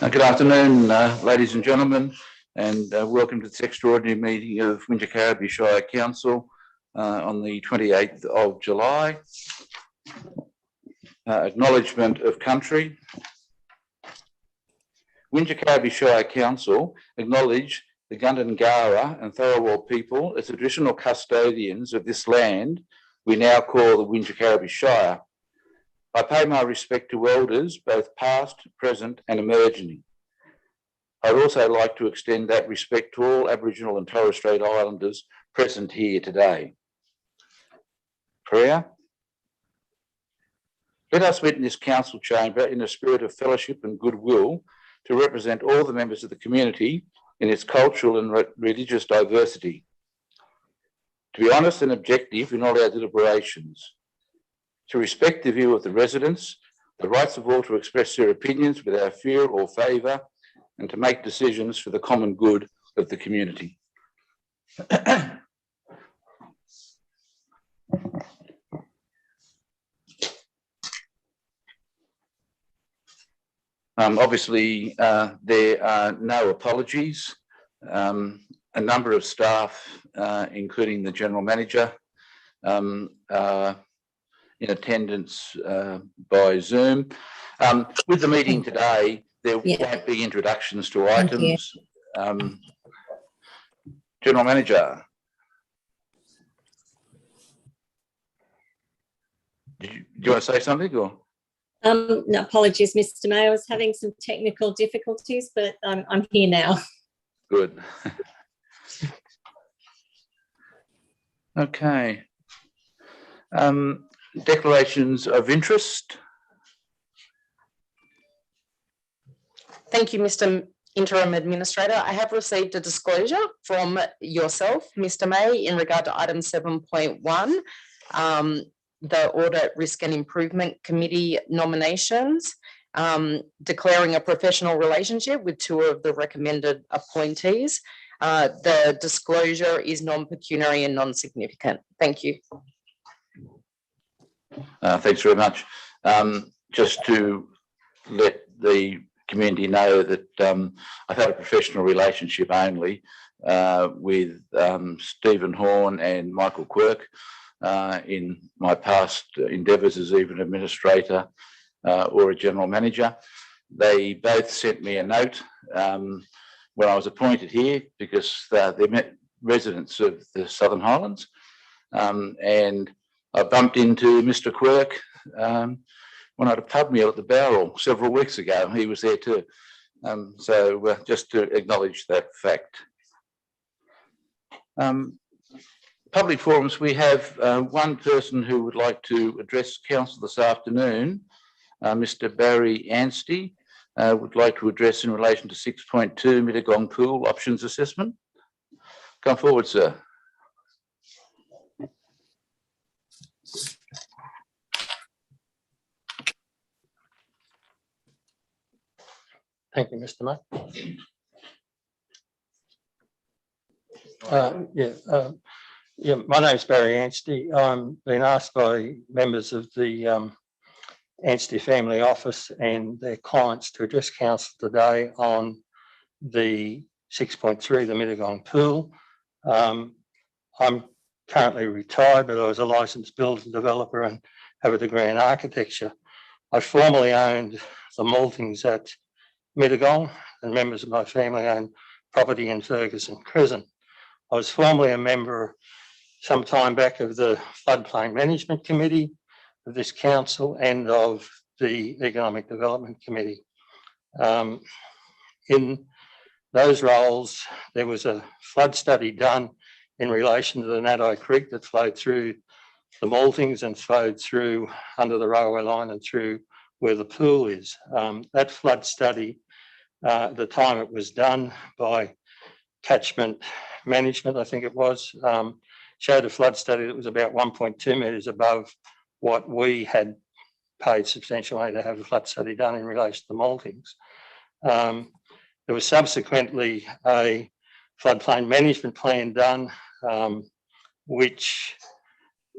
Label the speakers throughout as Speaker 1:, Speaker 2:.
Speaker 1: Good afternoon, ladies and gentlemen, and welcome to this extraordinary meeting of Wingecarribee Shire Council on the 28th of July. Acknowledgement of country. Wingecarribee Shire Council acknowledge the Gundungurra and Tharawal people as traditional custodians of this land we now call the Wingecarribee Shire. I pay my respect to elders, both past, present and emerging. I'd also like to extend that respect to all Aboriginal and Torres Strait Islanders present here today. Prayer. Let us meet in this council chamber in a spirit of fellowship and goodwill to represent all the members of the community in its cultural and religious diversity. To be honest and objective in all our deliberations. To respect the view of the residents, the rights of all to express their opinions without fear or favour, and to make decisions for the common good of the community. Obviously, there are no apologies. A number of staff, including the General Manager, are in attendance by Zoom. With the meeting today, there won't be introductions to items. General Manager. Do you want to say something? Or?
Speaker 2: No, apologies, Mr. Mayor. I was having some technical difficulties, but I'm here now.
Speaker 1: Good. Okay. Declarations of interest.
Speaker 3: Thank you, Mr. Interim Administrator. I have received a disclosure from yourself, Mr. May, in regard to item 7.1, the Audit, Risk and Improvement Committee nominations, declaring a professional relationship with two of the recommended appointees. The disclosure is non-pecuniary and non-significant. Thank you.
Speaker 1: Thanks very much. Just to let the community know that I've had a professional relationship only with Stephen Horn and Michael Quirk in my past endeavours as even administrator or a general manager. They both sent me a note when I was appointed here because they're residents of the Southern Highlands, and I bumped into Mr. Quirk when I had a pub meal at the Bowral several weeks ago. He was there too. So just to acknowledge that fact. Public forums, we have one person who would like to address council this afternoon. Mr. Barry Anstey would like to address in relation to 6.2 Mittagong Pool Options Assessment. Come forward, sir.
Speaker 4: Thank you, Mr. May. My name is Barry Anstey. I'm been asked by members of the Anstey Family Office and their clients to address council today on the 6.3, the Mittagong Pool. I'm currently retired, but I was a licensed builder and developer and have a degree in architecture. I formerly owned the maltings at Mittagong, and members of my family own property in Ferguson Crescent. I was formerly a member some time back of the Floodplain Management Committee of this council and of the Economic Development Committee. In those roles, there was a flood study done in relation to the Nadai Creek that flowed through the maltings and flowed through under the railway line and through where the pool is. That flood study, at the time it was done by Catchment Management, I think it was, showed a flood study that was about 1.2 metres above what we had paid substantial money to have a flood study done in relation to the maltings. There was subsequently a floodplain management plan done, which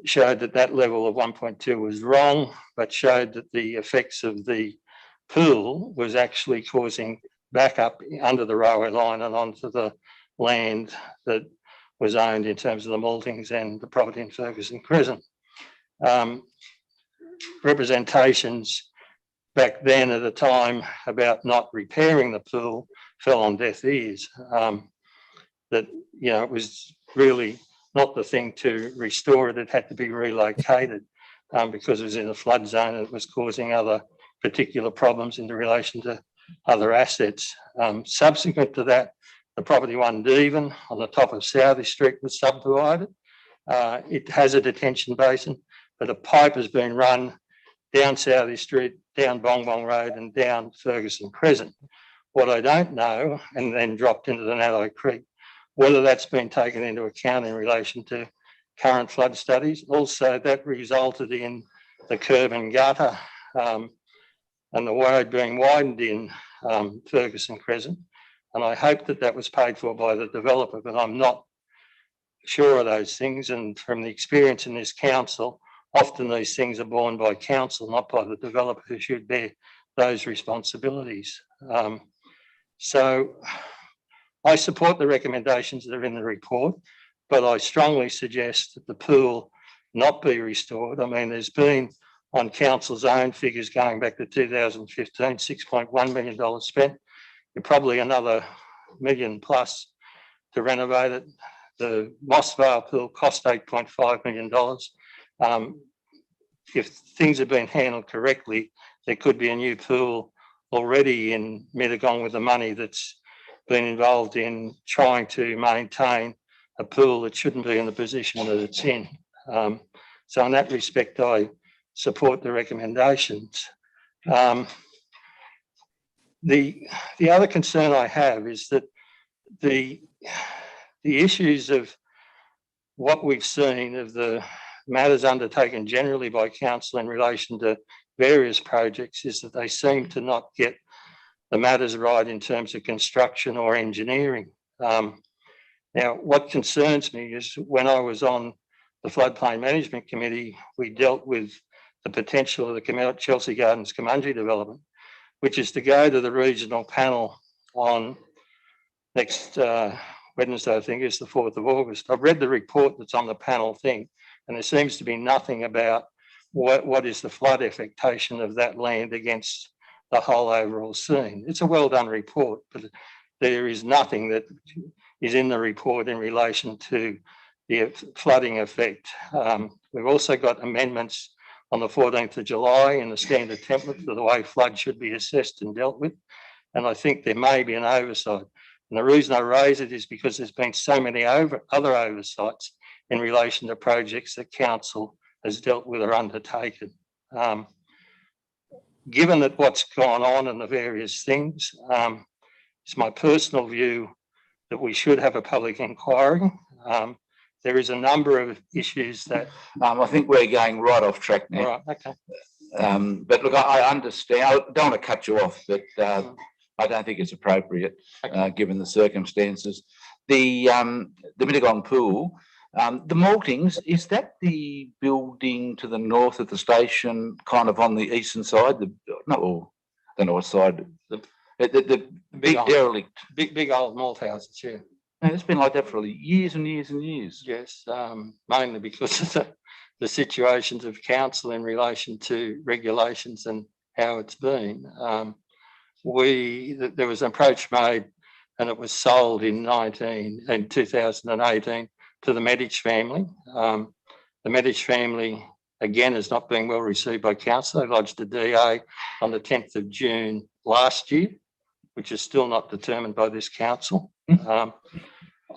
Speaker 4: showed that that level of 1.2 was wrong, but showed that the effects of the pool was actually causing backup under the railway line and onto the land that was owned in terms of the maltings and the property in Ferguson Crescent. Representations back then at the time about not repairing the pool fell on deaf ears. That, you know, it was really not the thing to restore it. It had to be relocated because it was in a flood zone and it was causing other particular problems in relation to other assets. Subsequent to that, the property 1 Devon on the top of Southey Street was subdivided. It has a detention basin, but a pipe has been run down Southey Street, down Bong Bong Road and down Ferguson Crescent. What I don't know, and then dropped into the Nallo Creek, whether that's been taken into account in relation to current flood studies. Also, that resulted in the curb and gutter and the road being widened in Ferguson Crescent. And I hope that that was paid for by the developer, but I'm not sure of those things. And from the experience in this council, often these things are borne by council, not by the developer, who should bear those responsibilities. So I support the recommendations that are in the report, but I strongly suggest that the pool not be restored. I mean, there's been, on council's own figures going back to 2015, $6.1 million spent. You're probably another $1 million plus to renovate it. The Mossvale pool cost $8.5 million. If things have been handled correctly, there could be a new pool already in Mittagong with the money that's been involved in trying to maintain a pool that shouldn't be in the position that it's in. So in that respect, I support the recommendations. The other concern I have is that the issues of what we've seen of the matters undertaken generally by council in relation to various projects is that they seem to not get the matters right in terms of construction or engineering. Now, what concerns me is when I was on the Floodplain Management Committee, we dealt with the potential of the Chelsea Gardens Community development, which is to go to the regional panel on next Wednesday, I think is the 4th of August. I've read the report that's on the panel thing, and there seems to be nothing about what is the flood affectation of that land against the whole overall scene. It's a well done report, but there is nothing that is in the report in relation to the flooding effect. We've also got amendments on the 14th of July in the standard template for the way flood should be assessed and dealt with. And I think there may be an oversight. And the reason I raise it is because there's been so many other oversights in relation to projects that council has dealt with or undertaken. Given that what's gone on and the various things, it's my personal view that we should have a public inquiry. There is a number of issues that...
Speaker 1: I think we're going right off track now.
Speaker 4: Right, okay.
Speaker 1: But look, I understand. I don't want to cut you off, but I don't think it's appropriate given the circumstances. The Mittagong pool, the maltings, is that the building to the north of the station, kind of on the eastern side? I don't know what side. The big derelict.
Speaker 4: Big old malt houses, yeah.
Speaker 1: And it's been like that for years and years and years.
Speaker 4: Yes, mainly because of the situations of council in relation to regulations and how it's been. There was an approach made and it was sold in 2018 to the Medich family. The Medich family, again, is not being well received by council. They lodged a DA on the 10th of June last year, which is still not determined by this council.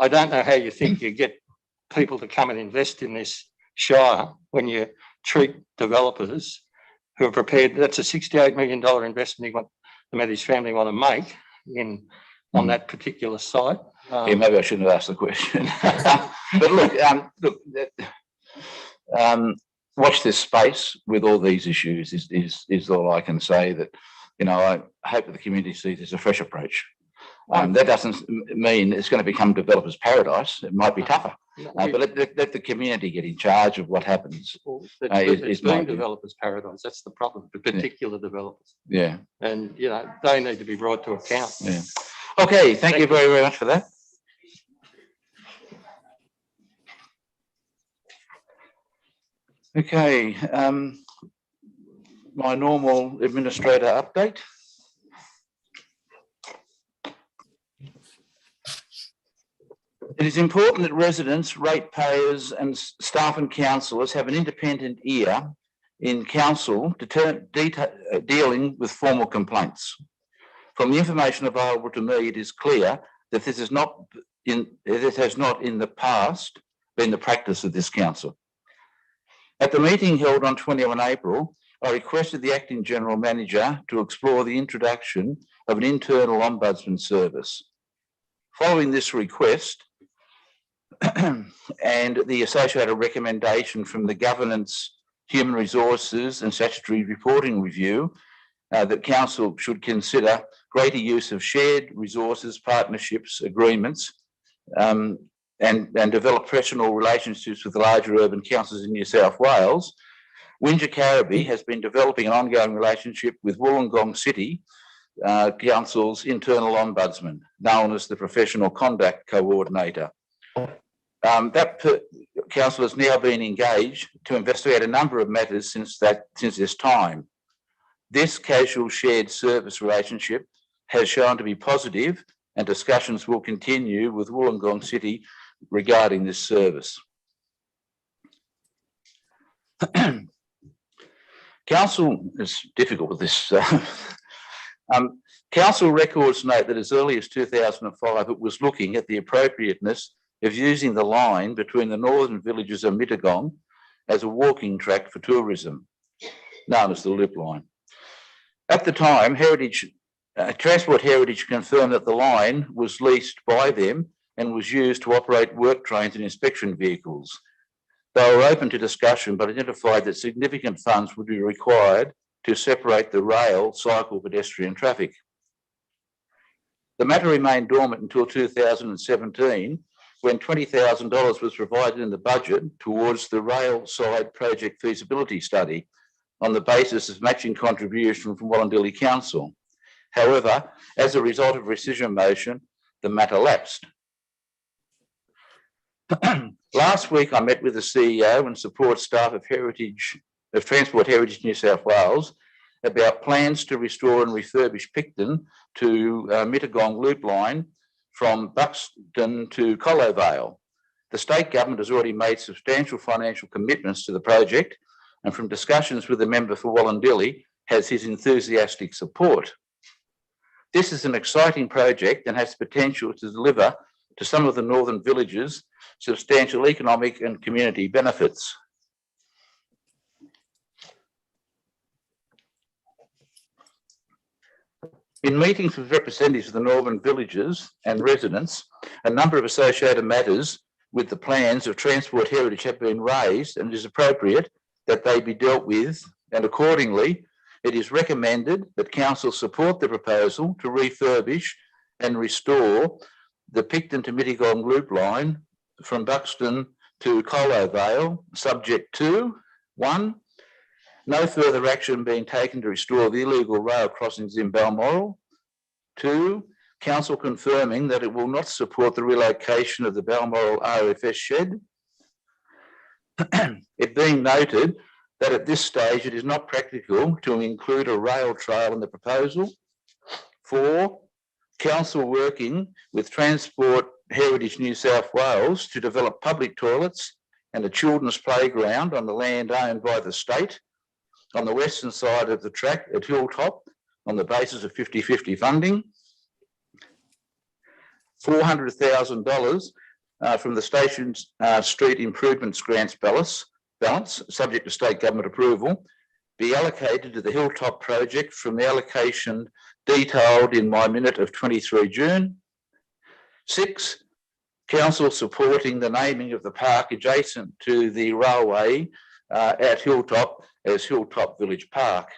Speaker 4: I don't know how you think you get people to come and invest in this shire when you treat developers who are prepared. That's a $68 million investment the Medich family want to make on that particular site.
Speaker 1: Yeah, maybe I shouldn't have asked the question. But look, watch this space with all these issues is all I can say. That, you know, I hope that the community sees as a fresh approach. That doesn't mean it's going to become developers' paradise. It might be tougher. But let the community get in charge of what happens.
Speaker 4: It's being developers' paradise. That's the problem, the particular developers.
Speaker 1: Yeah.
Speaker 4: And, you know, they need to be brought to account.
Speaker 1: Yeah. Okay, thank you very, very much for that. Okay, my normal administrator update. It is important that residents, ratepayers and staff and councillors have an independent ear in council dealing with formal complaints. From the information available to me, it is clear that this has not in the past been the practice of this council. At the meeting held on 21 April, I requested the Acting General Manager to explore the introduction of an internal ombudsman service. Following this request and the associated recommendation from the Governance, Human Resources and Statutory Reporting Review, that Council should consider greater use of shared resources, partnerships, agreements, and develop professional relationships with the larger urban councils in New South Wales, Wingecarribee has been developing an ongoing relationship with Wollongong City Council's internal ombudsman, known as the Professional Conduct Coordinator. Council has now been engaged to investigate a number of matters since this time. This casual shared service relationship has shown to be positive, and discussions will continue with Wollongong City regarding this service. Council is difficult with this. Council records note that as early as 2005, it was looking at the appropriateness of using the line between the northern villages of Mittagong as a walking track for tourism, known as the Loopline. At the time, Transport Heritage confirmed that the line was leased by them and was used to operate work trains and inspection vehicles. They were open to discussion, but identified that significant funds would be required to separate the rail, cycle, pedestrian traffic. The matter remained dormant until 2017, when $20,000 was provided in the budget towards the rail side project feasibility study on the basis of matching contribution from Wollondilly Council. However, as a result of rescission motion, the matter lapsed. Last week, I met with the CEO and support staff of Transport Heritage New South Wales about plans to restore and refurbish Picton to Mittagong Loop Line from Buxton to Collovale. The state government has already made substantial financial commitments to the project, and from discussions with the member for Wollondilly, has his enthusiastic support. This is an exciting project and has potential to deliver to some of the northern villages substantial economic and community benefits. In meetings with representatives of the northern villages and residents, a number of associated matters with the plans of Transport Heritage have been raised, and it is appropriate that they be dealt with, and accordingly, it is recommended that Council support the proposal to refurbish and restore the Picton to Mittagong Loop Line from Buxton to Collovale, subject to 1, no further action being taken to restore the illegal rail crossings in Balmoral. 2, Council confirming that it will not support the relocation of the Balmoral RFS shed. It being noted that at this stage it is not practical to include a rail trail in the proposal. 4, Council working with Transport Heritage New South Wales to develop public toilets and a children's playground on the land owned by the state on the western side of the track at Hilltop on the basis of 50-50 funding. $400,000 from the Station Street Improvements Grants balance, subject to state government approval, be allocated to the Hilltop project from the allocation detailed in my minute of 23 June. 6, Council supporting the naming of the park adjacent to the railway at Hilltop as Hilltop Village Park.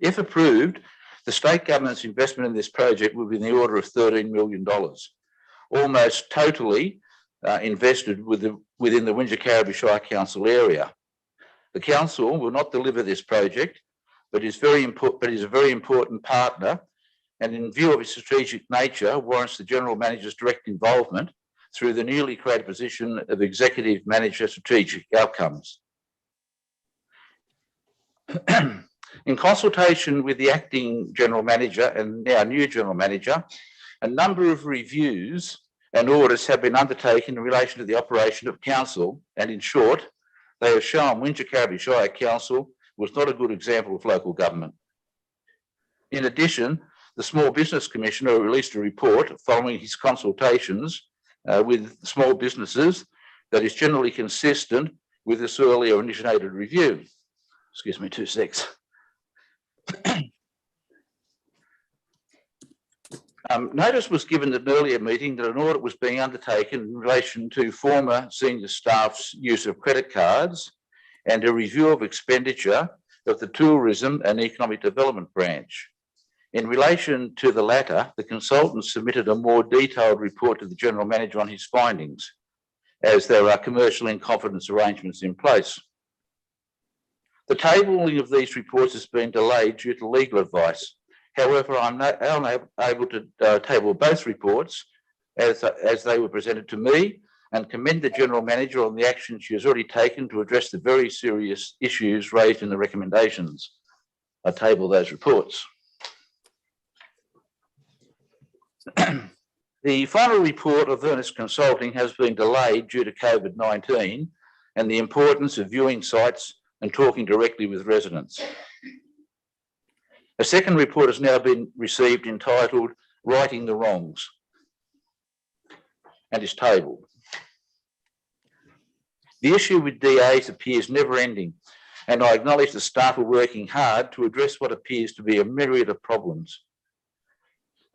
Speaker 1: If approved, the state government's investment in this project will be in the order of $13 million. almost totally invested within the Windsor-Carriby Shire Council area. The council will not deliver this project, but is a very important partner, and in view of its strategic nature, warrants the General Manager's direct involvement through the newly created position of Executive Manager Strategic Outcomes. In consultation with the acting General Manager and now new General Manager, a number of reviews and audits have been undertaken in relation to the operation of council, and in short, they have shown Windsor-Carriby Shire Council was not a good example of local government. In addition, the Small Business Commissioner released a report following his consultations with small businesses that is generally consistent with this earlier initiated review. Excuse me, 2 secs. Notice was given at an earlier meeting that an audit was being undertaken in relation to former senior staff's use of credit cards and a review of expenditure of the Tourism and Economic Development branch. In relation to the latter, the consultant submitted a more detailed report to the General Manager on his findings, as there are commercial in confidence arrangements in place. The tabling of these reports has been delayed due to legal advice. However, I'm able to table both reports as they were presented to me, and commend the General Manager on the action she has already taken to address the very serious issues raised in the recommendations. I table those reports. The final report of Ernest Consulting has been delayed due to COVID-19 and the importance of viewing sites and talking directly with residents. A second report has now been received entitled Righting the Wrongs and is tabled. The issue with DAs appears never ending, and I acknowledge the staff are working hard to address what appears to be a myriad of problems.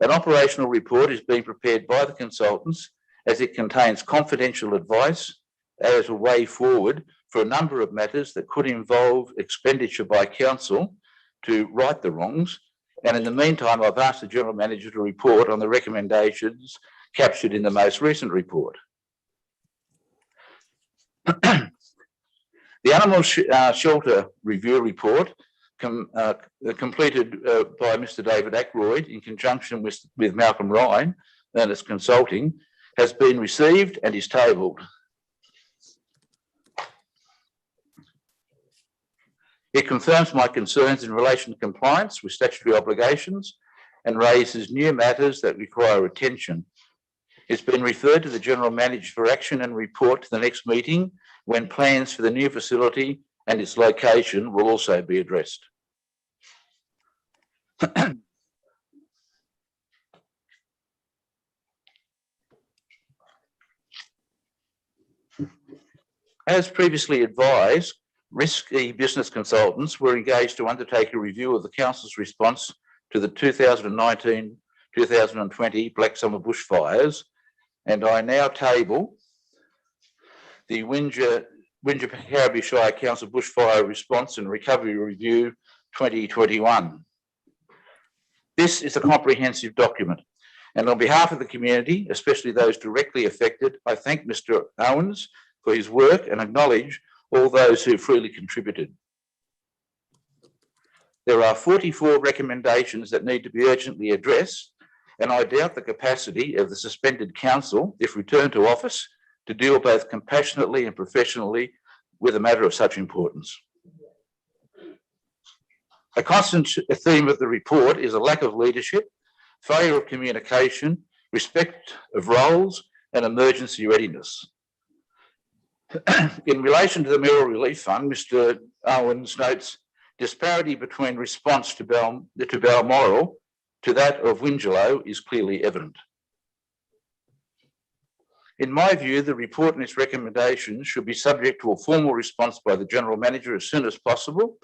Speaker 1: An operational report is being prepared by the consultants as it contains confidential advice as a way forward for a number of matters that could involve expenditure by council to right the wrongs. And in the meantime, I've asked the General Manager to report on the recommendations captured in the most recent report. The Animal Shelter Review Report completed by Mr. David Ackroyd in conjunction with Malcolm Ryan, Ernest Consulting, has been received and is tabled. It confirms my concerns in relation to compliance with statutory obligations and raises new matters that require attention. It's been referred to the General Manager for action and report to the next meeting when plans for the new facility and its location will also be addressed. As previously advised, risky business consultants were engaged to undertake a review of the Council's response to the 2019-2020 Black Summer bushfires, and I now table the Windsor-Carriby Shire Council Bushfire Response and Recovery Review 2021. This is a comprehensive document, and on behalf of the community, especially those directly affected, I thank Mr. Owens for his work and acknowledge all those who freely contributed. There are 44 recommendations that need to be urgently addressed, and I doubt the capacity of the suspended council, if returned to office, to deal both compassionately and professionally with a matter of such importance. A constant theme of the report is a lack of leadership, failure of communication, respect of roles, and emergency readiness. In relation to the Mayoral Relief Fund, Mr. Owens notes disparity between response to Balmoral to that of Wingelow is clearly evident. In my view, the report and its recommendations should be subject to a formal response by the General Manager as soon as possible,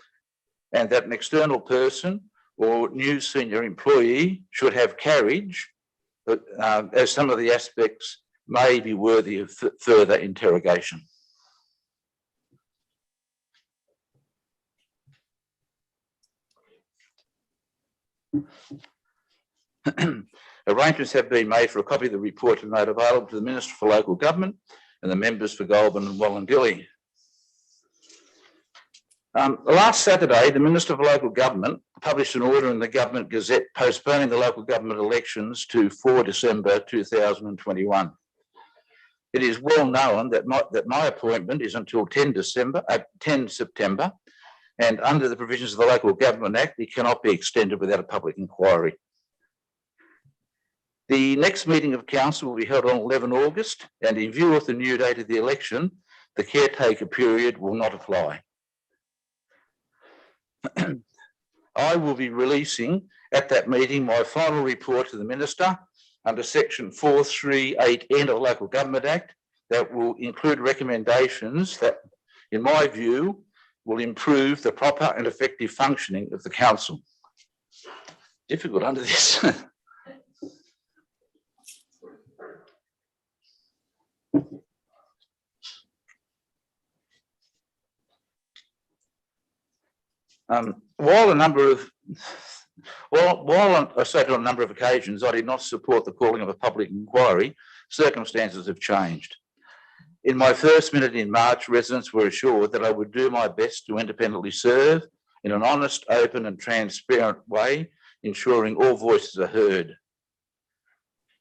Speaker 1: and that an external person or new senior employee should have carriage, as some of the aspects may be worthy of further interrogation. Arrangements have been made for a copy of the report to be made available to the Minister for Local Government and the members for Goulburn and Wallandilly. Last Saturday, the Minister for Local Government published an order in the Government Gazette postponing the local government elections to 4 December 2021. It is well known that my appointment is until 10 September, and under the provisions of the Local Government Act, it cannot be extended without a public inquiry. The next meeting of Council will be held on 11 August, and in view of the new date of the election, the caretaker period will not apply. I will be releasing at that meeting my final report to the Minister under Section 438N of the Local Government Act that will include recommendations that, in my view, will improve the proper and effective functioning of the Council. Difficult under this. While I said on a number of occasions I did not support the calling of a public inquiry, circumstances have changed. In my first minute in March, residents were assured that I would do my best to independently serve in an honest, open and transparent way, ensuring all voices are heard.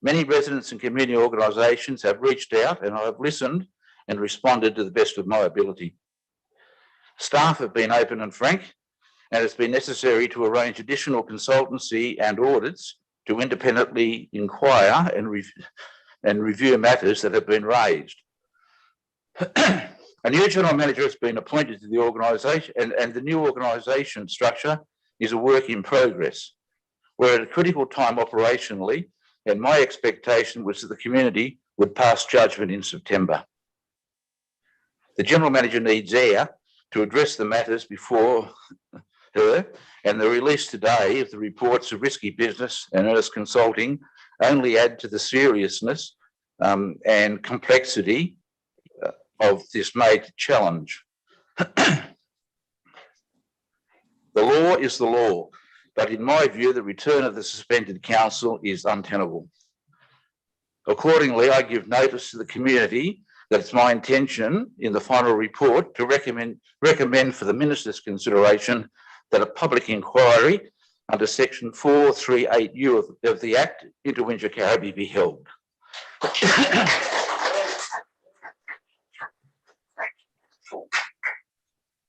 Speaker 1: Many residents and community organisations have reached out and I have listened and responded to the best of my ability. Staff have been open and frank, and it's been necessary to arrange additional consultancy and audits to independently inquire and review matters that have been raised. A new general manager has been appointed to the organisation, and the new organisation structure is a work in progress. We're at a critical time operationally, and my expectation was that the community would pass judgment in September. The general manager needs air to address the matters before her, and the release today of the reports of risky business and earnest consulting only add to the seriousness and complexity of this major challenge. The law is the law, but in my view, the return of the suspended council is untenable. Accordingly, I give notice to the community that it's my intention in the final report to recommend for the Minister's consideration that a public inquiry under Section 438U of the Act into Wingecarribee be held.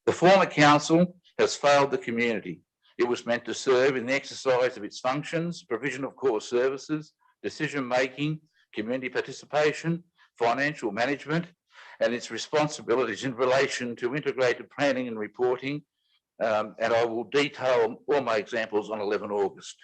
Speaker 1: The former council has failed the community. It was meant to serve in the exercise of its functions, provision of core services, decision-making, community participation, financial management, and its responsibilities in relation to integrated planning and reporting, and I will detail all my examples on 11 August.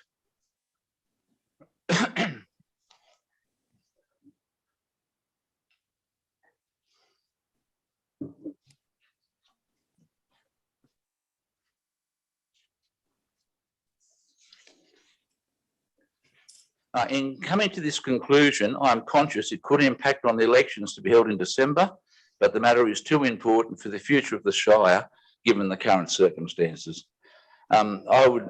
Speaker 1: In coming to this conclusion, I am conscious it could impact on the elections to be held in December, but the matter is too important for the future of the Shire, given the current circumstances. I would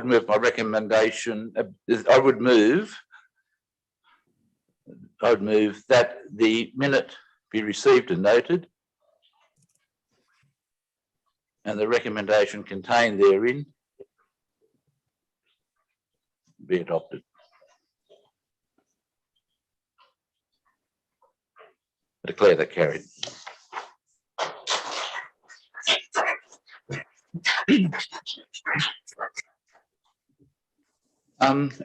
Speaker 1: move my recommendation. I would move that the minute be received and noted, and the recommendation contained therein be adopted. I declare that carried.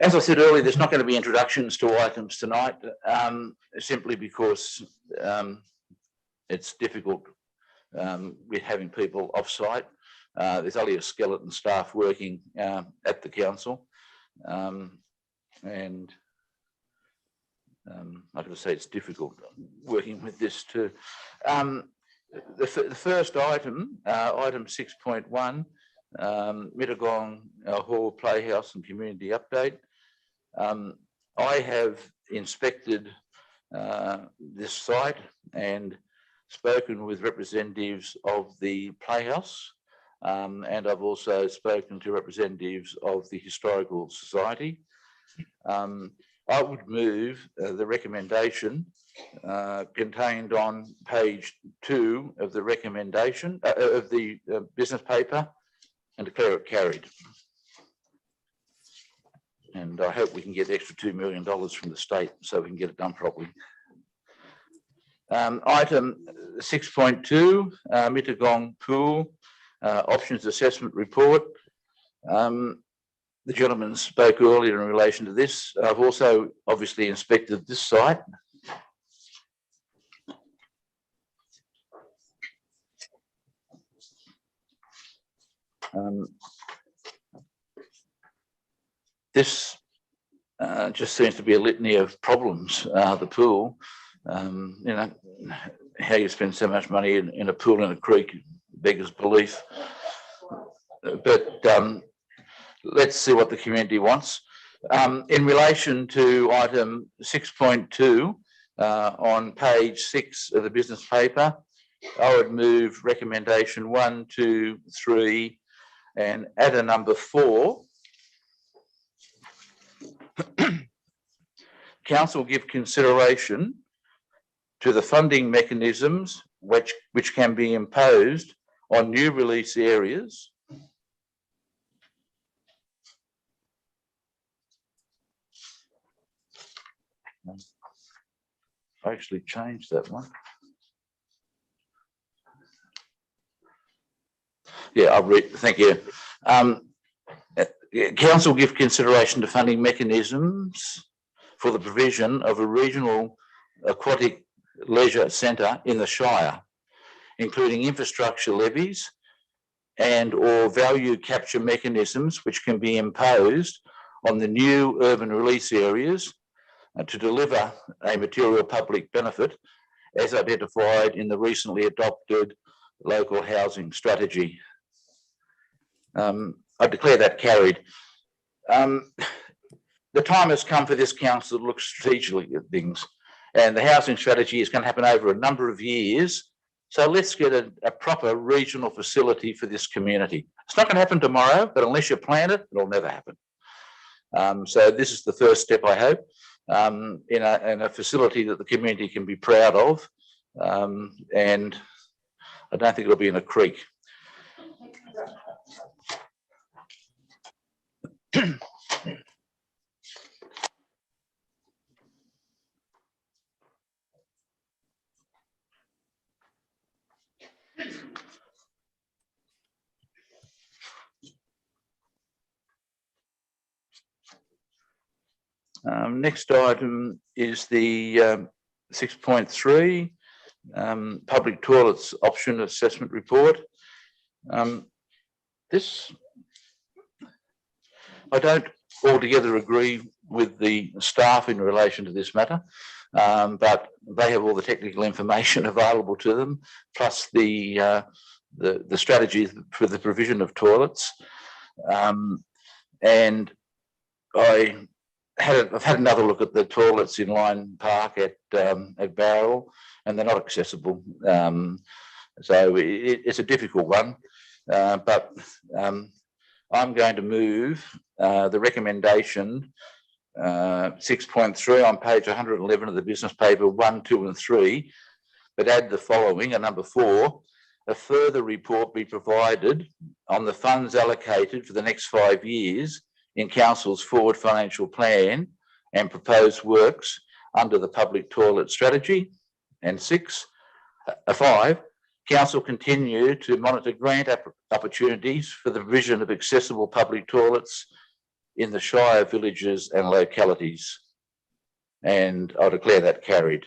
Speaker 1: As I said earlier, there's not going to be introductions to items tonight, simply because it's difficult with having people off-site. There's only a skeleton staff working at the council. And like I say, it's difficult working with this too. The first item, item 6.1, Mittagong Hall Playhouse and Community Update. I have inspected this site and spoken with representatives of the Playhouse, and I've also spoken to representatives of the Historical Society, I would move the recommendation contained on page 2 of the recommendation of the business paper and declare it carried. And I hope we can get the extra $2 million from the state so we can get it done properly. Item 6.2, Mittagong Pool Options Assessment Report. The gentleman spoke earlier in relation to this. I've also obviously inspected this site. This just seems to be a litany of problems. The pool, you know, how you spend so much money in a pool in a creek beggars belief. But let's see what the community wants. In relation to item 6.2 on page 6 of the business paper, I would move recommendation 1, 2, 3 and add a number 4. Council give consideration to the funding mechanisms which can be imposed on new release areas I actually changed that one. Yeah, I'll read. Thank you. Council give consideration to funding mechanisms for the provision of a regional aquatic leisure centre in the Shire, including infrastructure levies and or value capture mechanisms which can be imposed on the new urban release areas to deliver a material public benefit as identified in the recently adopted local housing strategy. I declare that carried. The time has come for this council to look strategically at things, and the housing strategy is going to happen over a number of years. So let's get a proper regional facility for this community. It's not going to happen tomorrow, but unless you plan it, it'll never happen. So this is the first step, I hope, in a facility that the community can be proud of, and I don't think it'll be in a creek. Next item is the 6.3 public toilets option assessment report. This, I don't altogether agree with the staff in relation to this matter, but they have all the technical information available to them, plus the strategy for the provision of toilets. And I've had another look at the toilets in Lyne Park at Barrel, and they're not accessible. So it's a difficult one, but I'm going to move the recommendation 6.3 on page 111 of the business paper 1, 2 and 3, but add the following, number 4, a further report be provided on the funds allocated for the next 5 years in Council's forward financial plan and proposed works under the public toilet strategy. And 5, Council continue to monitor grant opportunities for the provision of accessible public toilets in the Shire villages and localities. And I'll declare that carried.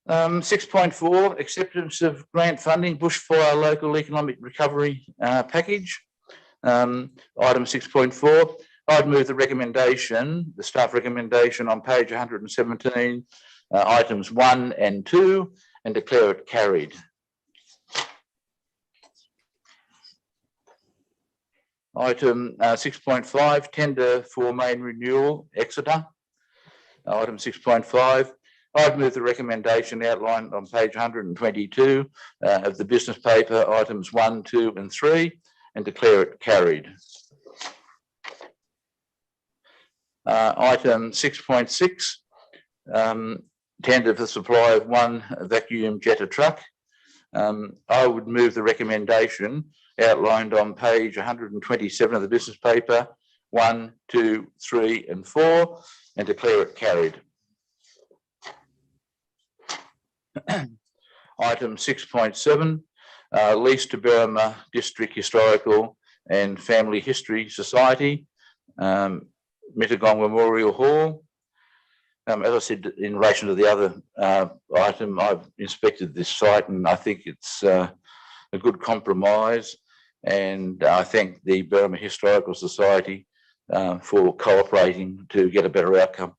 Speaker 1: Um, 6.4, acceptance of grant funding, bushfire local economic recovery package. Item 6.4, I'd move the recommendation, the staff recommendation on page 117, items 1 and 2, and declare it carried. Item 6.5, tender for main renewal, Exeter. Item 6.5, I've moved the recommendation outlined on page 122 of the business paper, items 1, 2 and 3, and declare it carried. Item 6.6, tender for supply of one vacuum jetter truck. I would move the recommendation outlined on page 127 of the business paper, 1, 2, 3 and 4, and declare it carried. Item 6.7, lease to Berrima District Historical and Family History Society, Mittagong Memorial Hall. As I said, in relation to the other item, I've inspected this site and I think it's a good compromise, and I thank the Berrima Historical Society for cooperating to get a better outcome.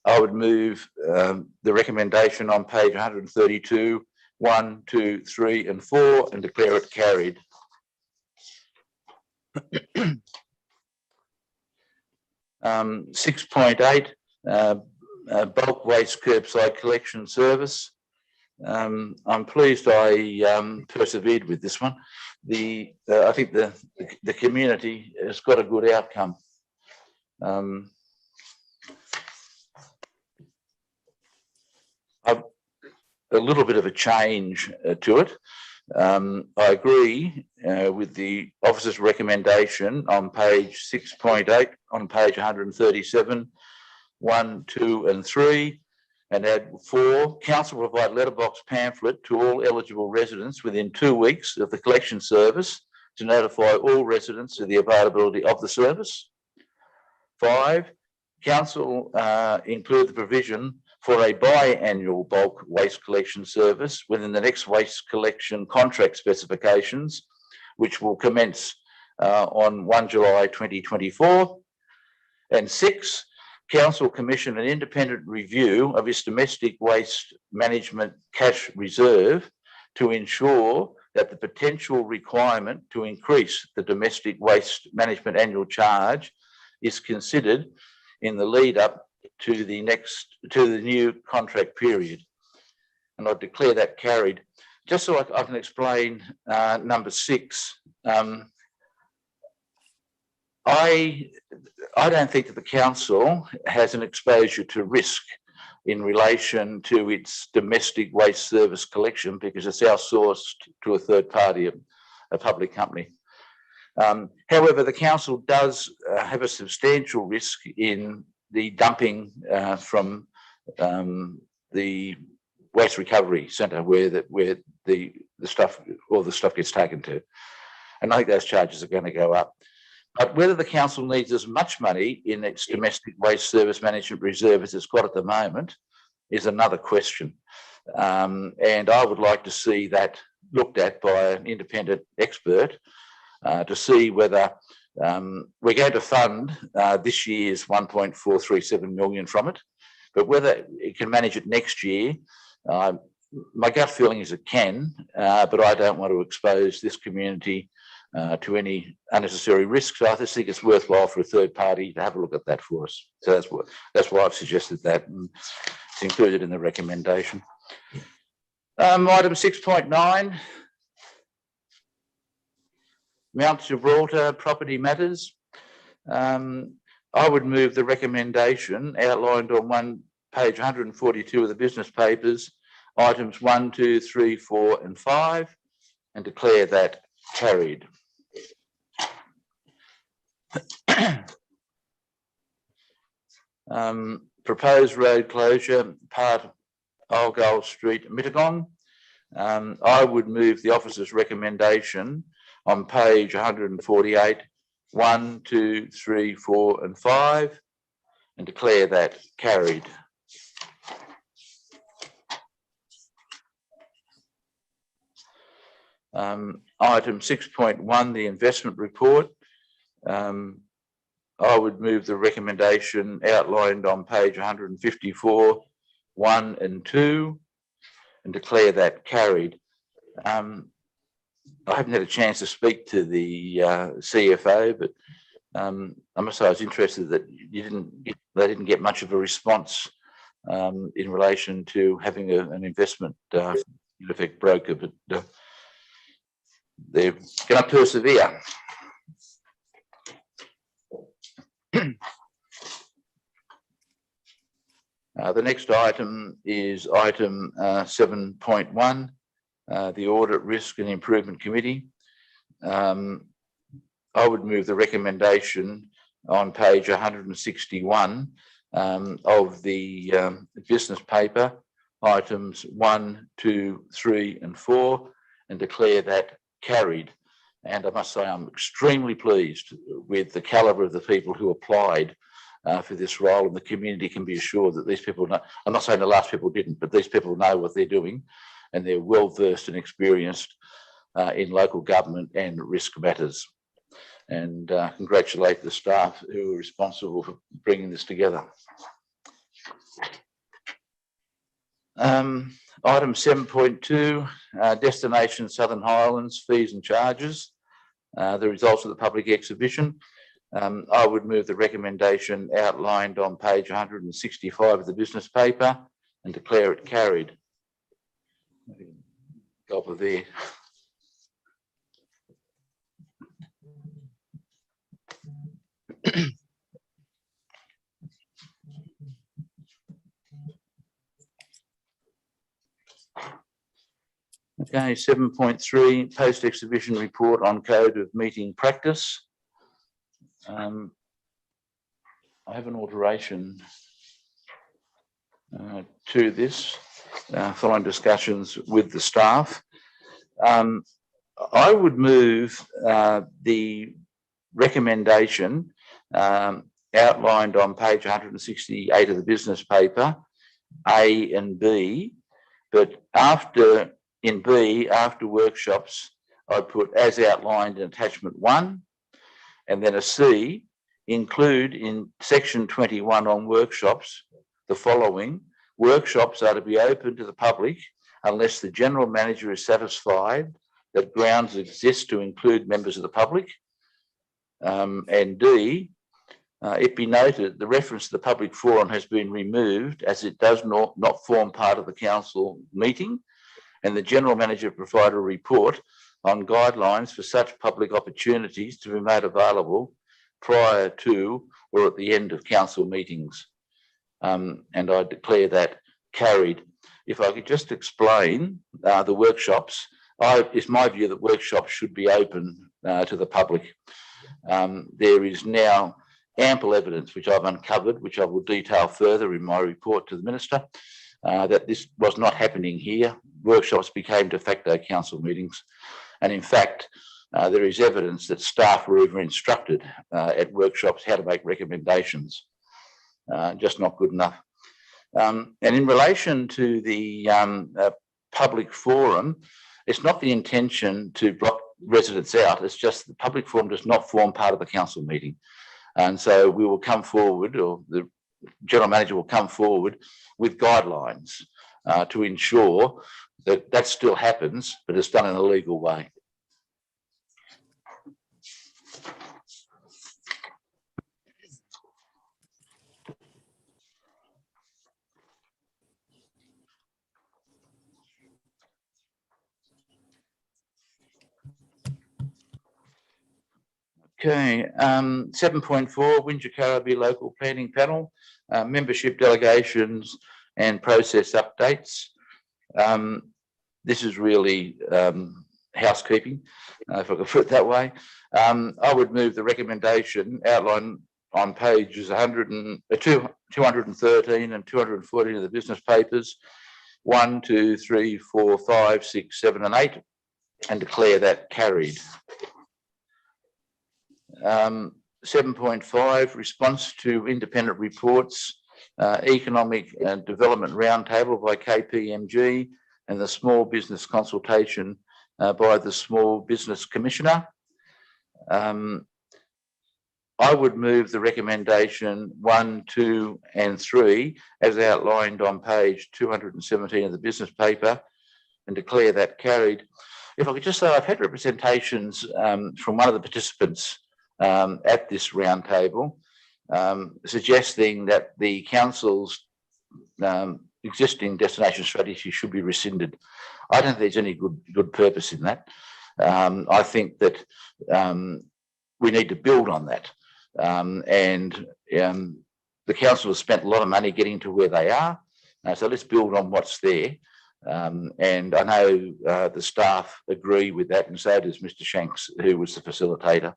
Speaker 1: I would move the recommendation on page 132, 1, 2, 3 and 4, and declare it carried. 6.8, bulk waste curbside collection service. I'm pleased I persevered with this one. I think the community has got a good outcome. A little bit of a change to it. I agree with the officer's recommendation on page 6.8, on page 137, 1, 2 and 3, and add 4. Council provide letterbox pamphlet to all eligible residents within 2 weeks of the collection service to notify all residents of the availability of the service. 5. Council include the provision for a biannual bulk waste collection service within the next waste collection contract specifications, which will commence on 1 July 2024. And 6, Council commission an independent review of its domestic waste management cash reserve to ensure that the potential requirement to increase the domestic waste management annual charge is considered in the lead up to the new contract period. And I declare that carried. Just so I can explain number 6, I don't think that the council has an exposure to risk in relation to its domestic waste service collection because it's outsourced to a third party, a public company. However, the council does have a substantial risk in the dumping from the waste recovery centre where the stuff gets taken to, and I think those charges are going to go up. But whether the council needs as much money in its domestic waste service management reserve as it's got at the moment is another question, and I would like to see that looked at by an independent expert to see whether we're going to fund this year's 1.437 million from it, but whether it can manage it next year, my gut feeling is it can, but I don't want to expose this community to any unnecessary risks. So I just think it's worthwhile for a third party to have a look at that for us. So that's why I've suggested that, and it's included in the recommendation. Item 6.9. Mount Gibraltar property matters. I would move the recommendation outlined on page 142 of the business papers, items 1, 2, 3, 4 and 5, and declare that carried. Proposed road closure, part Argyle Street, Mittagong. I would move the officer's recommendation on page 148, 1, 2, 3, 4 and 5, and declare that carried. Item 6.1, the investment report. I would move the recommendation outlined on page 154, 1 and 2, and declare that carried. I haven't had a chance to speak to the CFO, but I must say I was interested that they didn't get much of a response in relation to having an investment in effect broker, but they're going to persevere. The next item is item 7.1, the Audit, Risk and Improvement Committee. I would move the recommendation on page 161 of the business paper, items 1, 2, 3 and 4, and declare that carried. And I must say I'm extremely pleased with the calibre of the people who applied for this role, and the community can be assured that these people know. I'm not saying the last people didn't, but these people know what they're doing, and they're well versed and experienced in local government and risk matters. And congratulate the staff who are responsible for bringing this together. Item 7.2, Destination Southern Highlands, fees and charges. The results of the public exhibition. I would move the recommendation outlined on page 165 of the business paper and declare it carried. Go over there. Okay, 7.3, post-exhibition report on code of meeting practice. I have an alteration to this following discussions with the staff. I would move the recommendation outlined on page 168 of the business paper, A and B, but in B, after workshops, I put as outlined in attachment 1, and then a C, include in section 21 on workshops the following: workshops are to be open to the public unless the general manager is satisfied that grounds exist to include members of the public. And D, it be noted the reference to the public forum has been removed as it does not form part of the council meeting, and the general manager provide a report on guidelines for such public opportunities to be made available prior to or at the end of council meetings. And I declare that carried. If I could just explain the workshops, it's my view that workshops should be open to the public. There is now ample evidence which I've uncovered, which I will detail further in my report to the Minister, that this was not happening here. Workshops became de facto council meetings. And in fact, there is evidence that staff were even instructed at workshops how to make recommendations, just not good enough. And in relation to the public forum, it's not the intention to block residents out, it's just the public forum does not form part of the council meeting. And so we will come forward, or the general manager will come forward with guidelines to ensure that that still happens, but it's done in a legal way. Okay, 7.4, Wingecarribee Local Planning Panel, membership delegations and process updates. This is really housekeeping, if I could put it that way. I would move the recommendation outlined on pages 213 and 214 of the business papers, 1, 2, 3, 4, 5, 6, 7 and 8, and declare that carried. 7.5, response to independent reports, economic and development roundtable by KPMG and the small business consultation by the Small Business Commissioner. I would move the recommendation 1, 2 and 3 as outlined on page 217 of the business paper and declare that carried. If I could just say, I've had representations from one of the participants at this roundtable suggesting that the council's existing destination strategy should be rescinded. I don't think there's any good purpose in that. I think that we need to build on that. The council has spent a lot of money getting to where they are. So let's build on what's there. And I know the staff agree with that, and so does Mr. Shanks, who was the facilitator.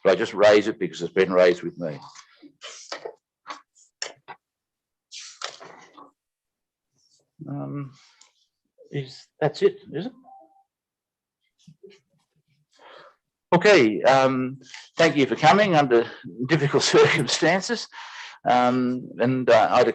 Speaker 1: But I just raise it because it's been raised with me. That's it, is it? Okay, thank you for coming under difficult circumstances. I declare